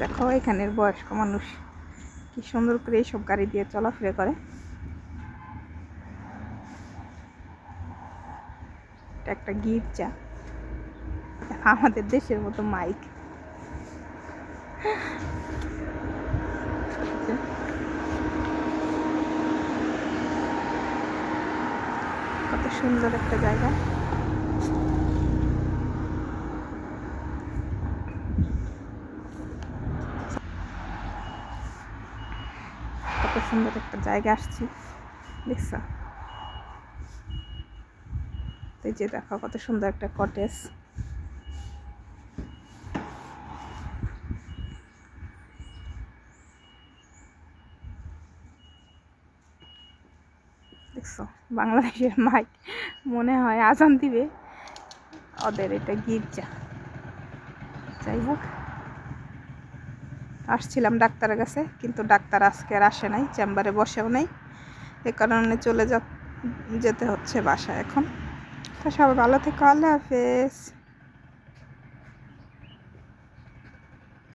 দেখো এখানের বয়স্ক মানুষ কি সুন্দর করে এইসব গাড়ি দিয়ে চলাফেরা করে। এটা একটা গির্জা, আমাদের দেশের মতো মাইক। কত সুন্দর একটা জায়গা। কত সুন্দর একটা জায়গা আসছি, দেখছ? এই যে দেখো কত সুন্দর একটা কটেজ। দেখছো বাংলাদেশের মাইক মনে হয় আজান দিবে, ওদের এটা গির্জা। যাই হোক, আসছিলাম ডাক্তারের কাছে, কিন্তু ডাক্তার আজকে আর আসে নাই, চেম্বারে বসেও নাই। এ কারণে যেতে হচ্ছে বাসায় এখন। তো সবাই ভালো থেকো, আল্লাহ হাফেজ।